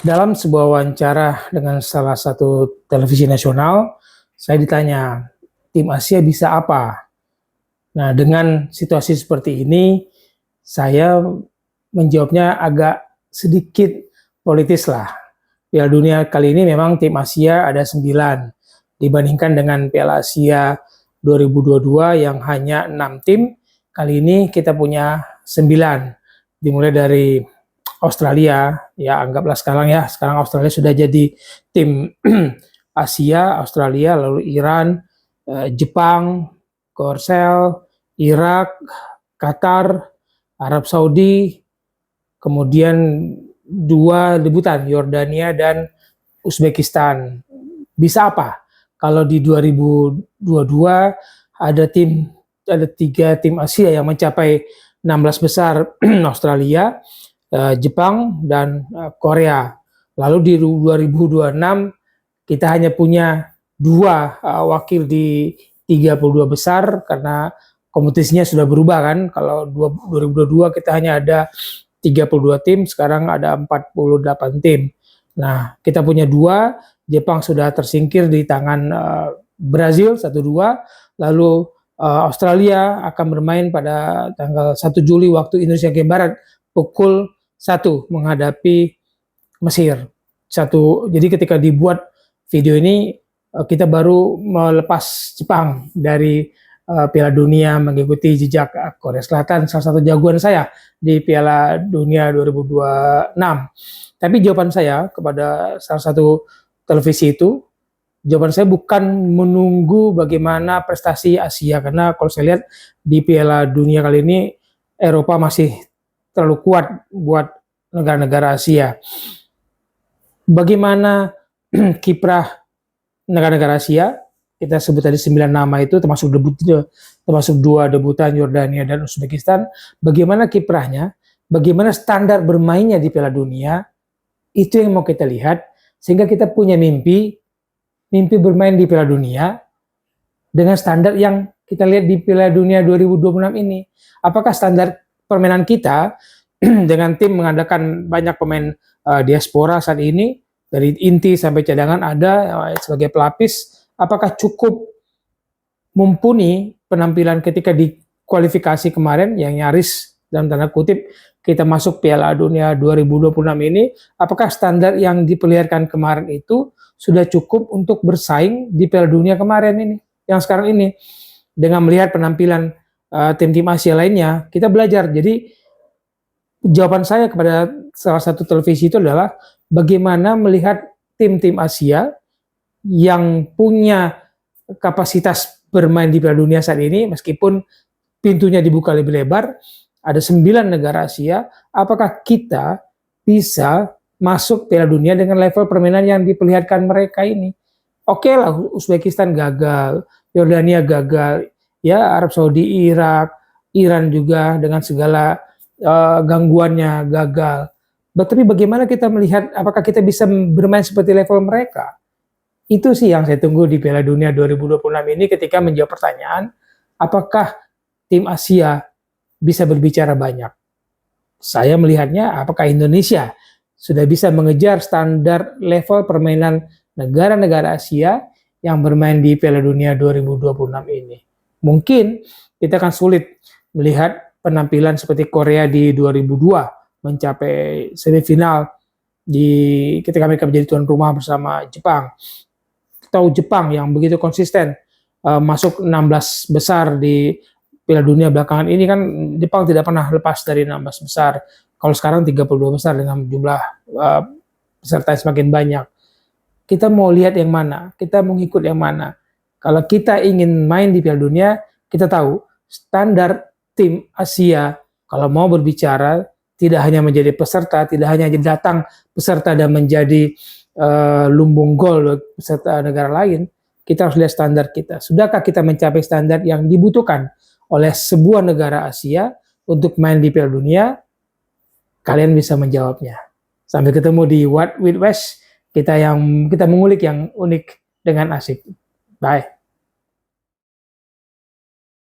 Dalam sebuah wawancara dengan salah satu televisi nasional, saya ditanya, tim Asia bisa apa? Nah, dengan situasi seperti ini, saya menjawabnya agak sedikit politis lah. Piala Dunia kali ini memang tim Asia ada 9, dibandingkan dengan Piala Asia 2022 yang hanya 6 tim, kali ini kita punya 9. Dimulai dari Australia, ya anggaplah sekarang Australia sudah jadi tim Asia, Australia, lalu Iran, Jepang, Korsel, Irak, Qatar, Arab Saudi, kemudian 2 debutan, Yordania dan Uzbekistan. Bisa apa? Kalau di 2022 ada 3 tim Asia yang mencapai 16 besar, Australia, Jepang, dan Korea. Lalu di 2026 kita hanya punya 2 wakil di 32 besar karena kompetisinya sudah berubah kan. Kalau 2022 kita hanya ada 32 tim, sekarang ada 48 tim. Nah, kita punya 2, Jepang sudah tersingkir di tangan Brazil 1-2, lalu Australia akan bermain pada tanggal 1 Juli waktu Indonesia Barat pukul 1 menghadapi Mesir. Jadi ketika dibuat video ini kita baru melepas Jepang dari Piala Dunia, mengikuti jejak Korea Selatan, salah satu jagoan saya di Piala Dunia 2026. Tapi jawaban saya kepada salah satu televisi itu, jawaban saya bukan menunggu bagaimana prestasi Asia, karena kalau saya lihat di Piala Dunia kali ini Eropa masih terlalu kuat buat negara-negara Asia. Bagaimana kiprah negara-negara Asia? Kita sebut tadi 9 nama itu, termasuk 2 debutan Yordania dan Uzbekistan. Bagaimana kiprahnya? Bagaimana standar bermainnya di Piala Dunia? Itu yang mau kita lihat, sehingga kita punya mimpi bermain di Piala Dunia dengan standar yang kita lihat di Piala Dunia 2026 ini. Apakah standar permainan kita dengan tim mengandalkan banyak pemain diaspora saat ini, dari inti sampai cadangan ada sebagai pelapis, apakah cukup mumpuni penampilan ketika di kualifikasi kemarin yang nyaris dalam tanda kutip kita masuk Piala Dunia 2026 ini, apakah standar yang diperlihatkan kemarin itu sudah cukup untuk bersaing di Piala Dunia kemarin ini, yang sekarang ini? Dengan melihat penampilan tim-tim Asia lainnya, kita belajar. Jadi jawaban saya kepada salah satu televisi itu adalah bagaimana melihat tim-tim Asia yang punya kapasitas bermain di Piala Dunia saat ini, meskipun pintunya dibuka lebih lebar, ada 9 negara Asia, apakah kita bisa masuk Piala Dunia dengan level permainan yang diperlihatkan mereka ini? Oke lah, Uzbekistan gagal, Yordania gagal, ya Arab Saudi, Irak, Iran juga dengan segala gangguannya gagal. Tapi bagaimana kita melihat apakah kita bisa bermain seperti level mereka? Itu sih yang saya tunggu di Piala Dunia 2026 ini, ketika menjawab pertanyaan apakah tim Asia bisa berbicara banyak. Saya melihatnya apakah Indonesia sudah bisa mengejar standar level permainan negara-negara Asia yang bermain di Piala Dunia 2026 ini. Mungkin kita akan sulit melihat penampilan seperti Korea di 2002 mencapai semifinal ketika mereka menjadi tuan rumah bersama Jepang, atau Jepang yang begitu konsisten masuk 16 besar di Piala Dunia belakangan ini. Kan Jepang tidak pernah lepas dari 16 besar. Kalau sekarang 32 besar dengan jumlah peserta yang semakin banyak. Kita mau lihat yang mana? Kita mau ikut yang mana? Kalau kita ingin main di Piala Dunia, kita tahu standar tim Asia kalau mau berbicara tidak hanya menjadi peserta, tidak hanya datang peserta dan menjadi lumbung gol peserta negara lain. Kita harus lihat standar kita. Sudahkah kita mencapai standar yang dibutuhkan oleh sebuah negara Asia untuk main di Piala Dunia? Kalian bisa menjawabnya. Sampai ketemu di What with West, kita mengulik yang unik dengan asik. Bye.